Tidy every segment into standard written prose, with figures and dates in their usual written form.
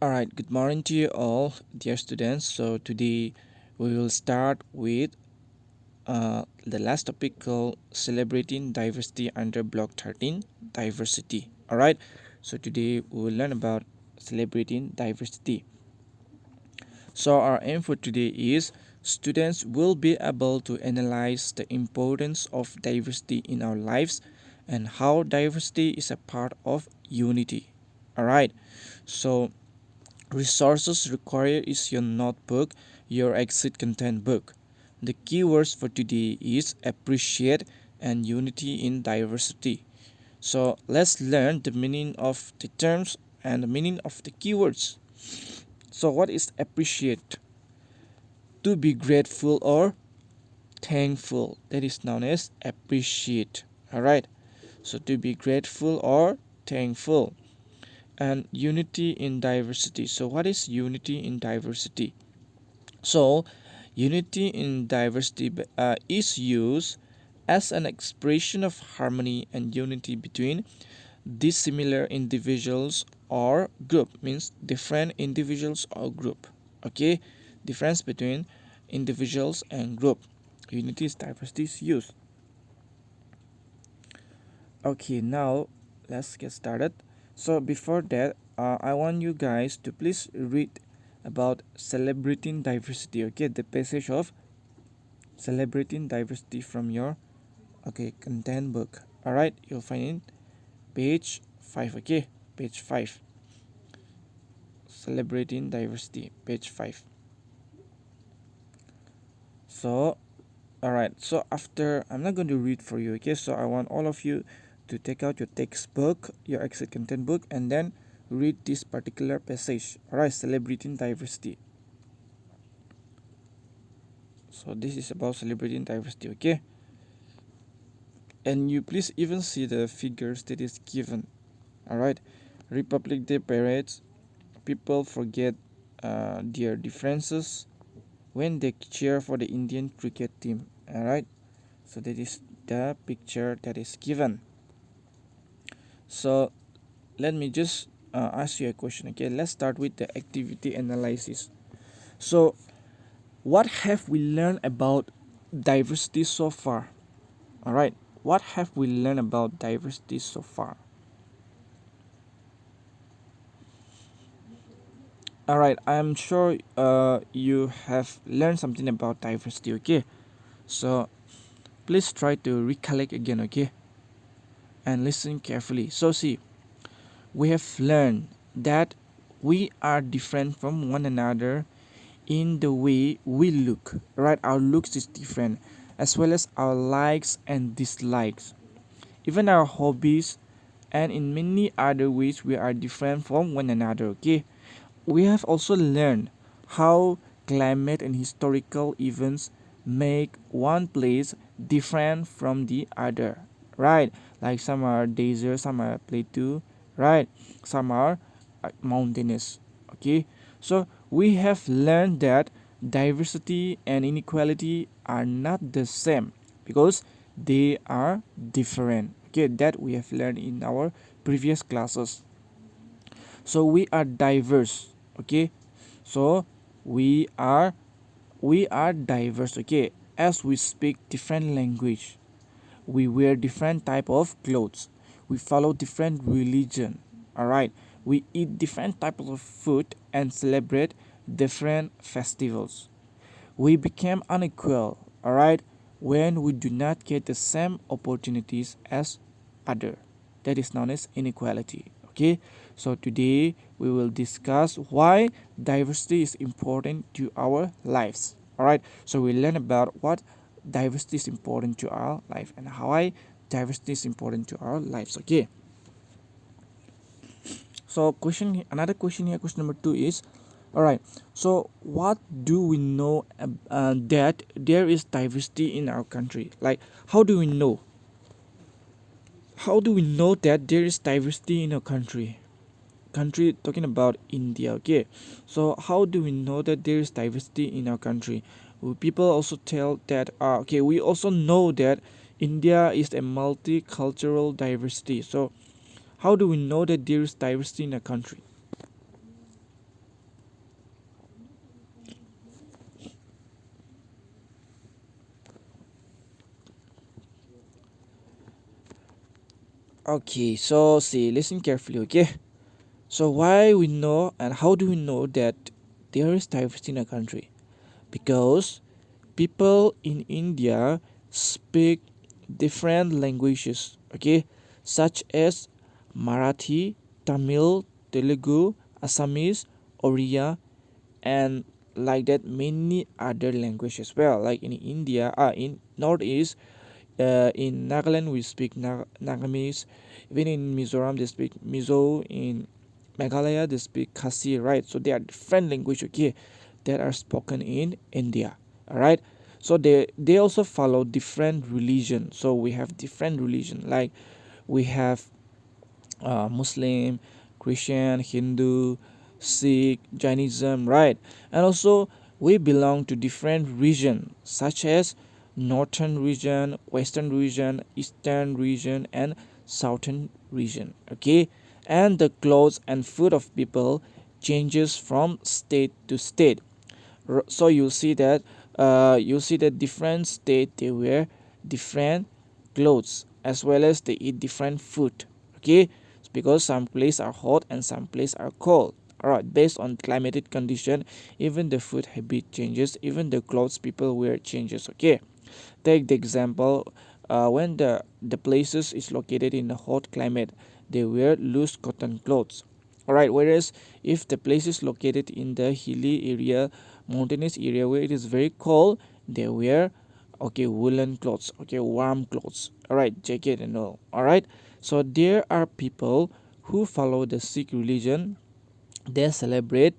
All right, good morning to you all, dear students. So today we will start with the last topic called celebrating diversity under block 13, diversity. All right, so today we will learn about celebrating diversity. So our aim for today is students will be able to analyze the importance of diversity in our lives and how diversity is a part of unity. All right, so resources required is your notebook, your exit content book. The keywords for today is appreciate and unity in diversity. So let's learn the meaning of the terms and the meaning of the keywords. So what is appreciate? To be grateful or thankful. That is known as appreciate. Alright. So to be grateful or thankful. And unity in diversity. So what is unity in diversity? So unity in diversity is used as an expression of harmony and unity between dissimilar individuals or group, means different individuals or group. Okay, difference between individuals and group. Unity is diversity is used. Okay, now let's get started. So before that, I want you guys to please read about celebrating diversity. Okay, the passage of celebrating diversity from your content book. All right, you'll find it page 5. Okay, page 5. Celebrating diversity, page 5. So all right, so after, I'm not going to read for you. Okay, so I want all of you to take out your textbook, your exit content book, and then read this particular passage. All right, celebrating diversity. So this is about celebrating diversity. Okay, and you please even see the figures that is given. All right, Republic Day parades, people forget their differences when they cheer for the Indian cricket team. All right, so that is the picture that is given. So let me just ask you a question. Okay, let's start with the activity analysis. So what have we learned about diversity so far? All right, what have we learned about diversity so far? All right, I'm sure you have learned something about diversity. Okay, so please try to recollect again. Okay, and listen carefully. So see, we have learned that we are different from one another in the way we look, right? Our looks is different, as well as our likes and dislikes, even our hobbies, and in many other ways we are different from one another. Okay, we have also learned how climate and historical events make one place different from the other, right? Like some are desert, some are plateau, right? Some are mountainous. Okay, so we have learned that diversity and inequality are not the same because they are different. Okay, that we have learned in our previous classes. So we are diverse. Okay, so we are we are diverse. Okay, as we speak different language, we wear different type of clothes, we follow different religion. All right, we eat different type of food and celebrate different festivals. We became unequal, all right, when we do not get the same opportunities as other. That is known as inequality. Okay, so today we will discuss why diversity is important to our lives. All right, so we learn about what diversity is important to our life and how diversity is important to our lives. Okay, so another question here, question number 2 is, all right, so what do we know that there is diversity in our country? Like, how do we know? How do we know that there is diversity in our country? Country talking about India. Okay, so how do we know that there is diversity in our country? People also tell that okay, we also know that India is a multicultural diversity. So how do we know that there is diversity in a country? Okay, so see, listen carefully, okay? So why we know and how do we know that there is diversity in a country? Because people in India speak different languages, okay, such as Marathi, Tamil, Telugu, Assamese, Oriya, and like that many other languages as well. Like in India, in Northeast, in Nagaland we speak Nagamese. Even in Mizoram they speak Mizo. In Meghalaya they speak Khasi, right? So they are different language, okay, that are spoken in India. All right. So they also follow different religion. So we have different religion. Like we have Muslim, Christian, Hindu, Sikh, Jainism, right? And also we belong to different regions such as northern region, western region, eastern region, and southern region. Okay, and the clothes and food of people changes from state to state. So you see that different state they wear different clothes as well as they eat different food. Okay, it's because some places are hot and some places are cold. All right, based on climatic condition, even the food habit changes, even the clothes people wear changes. Okay, take the example, when the places is located in a hot climate, they wear loose cotton clothes. All right, whereas if the place is located in the hilly area, mountainous area where it is very cold, they wear okay woolen clothes, okay warm clothes. All right, jacket and all. All right, so there are people who follow the Sikh religion. They celebrate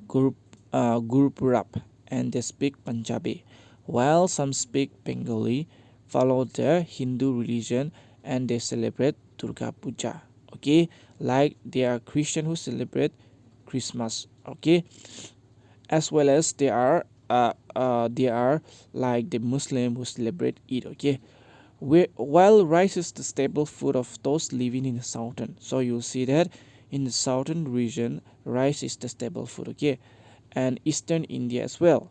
Guru, Guru Purab and they speak Punjabi, while some speak Bengali, follow the Hindu religion and they celebrate Durga Puja. Okay, like they are Christian who celebrate Christmas. Okay, as well as they are like the Muslim who celebrate Eid. Okay, while rice is the staple food of those living in the southern, so you'll see that in the southern region rice is the staple food, okay, and eastern India as well.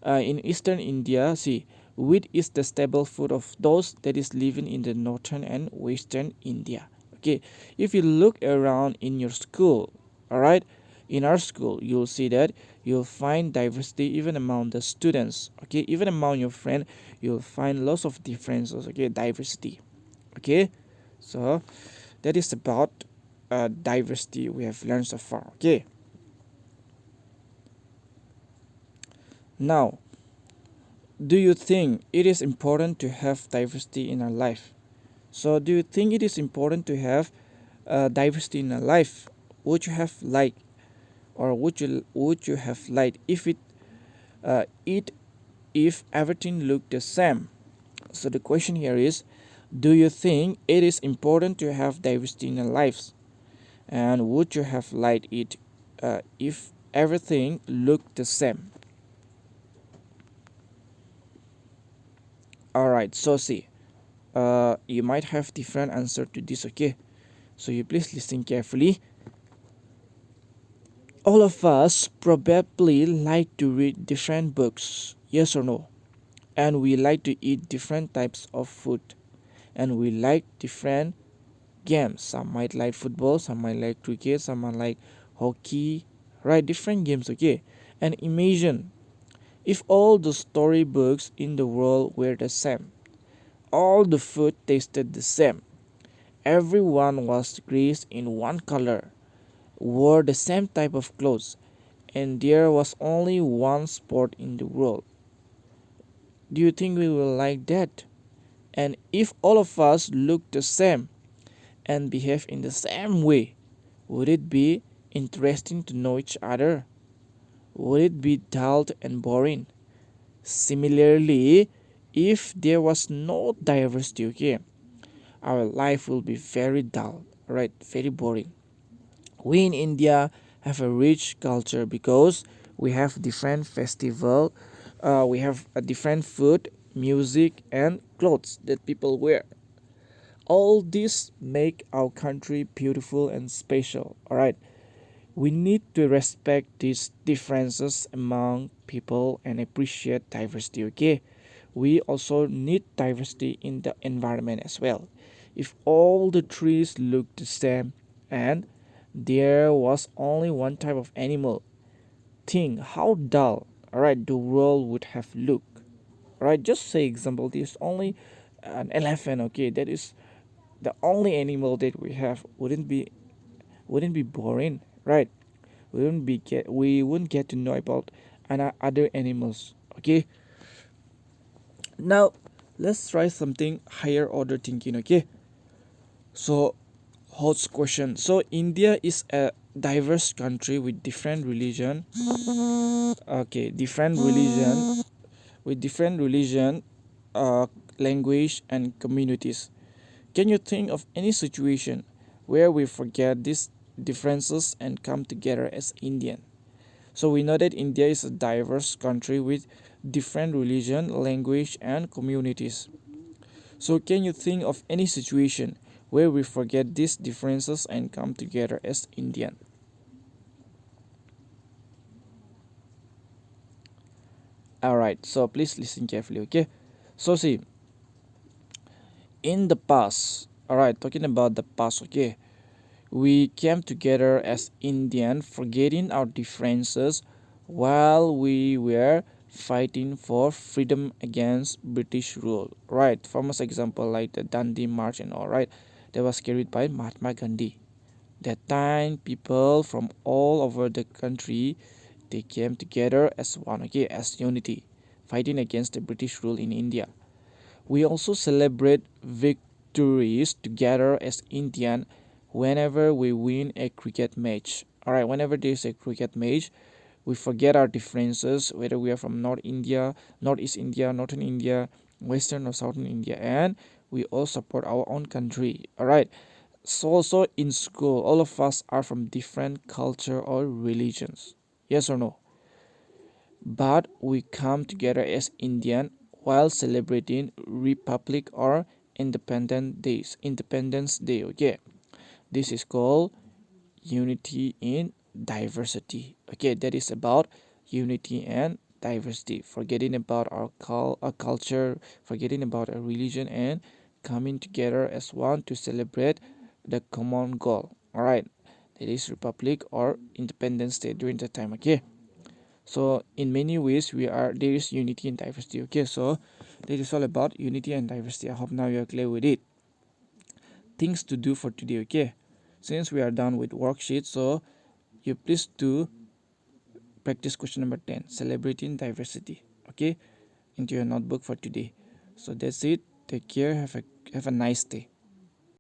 In eastern India, see, wheat is the staple food of those that is living in the northern and western India. Okay, if you look around in your school, all right, in our school, you'll see that you'll find diversity even among the students. Okay, even among your friend, you'll find lots of differences. Okay, diversity. Okay, so that is about diversity we have learned so far. Okay, now do you think it is important to have diversity in our life? So, do you think it is important to have diversity in our life? Would you have liked, or would you have liked it if everything looked the same? So the question here is, do you think it is important to have diversity in our lives? And would you have liked it if everything looked the same? All right. So see, you might have different answer to this. Okay, so you please listen carefully. All of us probably like to read different books, yes or no? And we like to eat different types of food. And we like different games. Some might like football, some might like cricket, some might like hockey, right? Different games, okay? And imagine if all the storybooks in the world were the same, all the food tasted the same, everyone was dressed in one color, wore the same type of clothes, and there was only one sport in the world. Do you think we will like that? And if all of us look the same and behave in the same way, would it be interesting to know each other? Would it be dull and boring? Similarly, if there was no diversity, okay, our life will be very dull, right? Very boring. We in India have a rich culture because we have different festival, we have a different food, music, and clothes that people wear. All this make our country beautiful and special. All right, we need to respect these differences among people and appreciate diversity. Okay, we also need diversity in the environment as well. If all the trees looked the same and there was only one type of animal, think how dull, alright, the world would have looked. Alright, just say example, there's only an elephant, okay, that is the only animal that we have. Wouldn't be boring, right? We wouldn't get to know about other animals, okay. Now let's try something higher order thinking, okay. So hot question. So India is a diverse country with different religion, okay, different religion, with different religion, uh, language and communities. Can you think of any situation where we forget these differences and come together as Indian? So we know that India is a diverse country with different religion, language and communities. So can you think of any situation where we forget these differences and come together as Indian? Alright, so please listen carefully, okay? So see, in the past, alright, talking about the past, okay, we came together as Indian, forgetting our differences while we were fighting for freedom against British rule. Right, famous example like the Dundee March and all right, that was carried by Mahatma Gandhi. That time, people from all over the country they came together as one, okay, as unity, fighting against the British rule in India. We also celebrate victories together as Indian whenever we win a cricket match. Alright, whenever there's a cricket match, we forget our differences, whether we are from North India, Northeast India, Northern India, Western or Southern India, and we all support our own country. Alright. So also in school, all of us are from different culture or religions. Yes or no? But we come together as Indian while celebrating Republic or Independence Day. Okay, this is called unity in diversity. Okay, that is about unity and diversity. Forgetting about our culture, forgetting about our religion, and coming together as one to celebrate the common goal. All right, that is Republic or Independence Day during that time. Okay. So in many ways we are there is unity and diversity. Okay, so that is all about unity and diversity. I hope now you are clear with it. Things to do for today. Okay, since we are done with worksheet, so you please do practice question number 10, celebrating diversity, okay, into your notebook for today. So that's it. Take care. Have a nice day.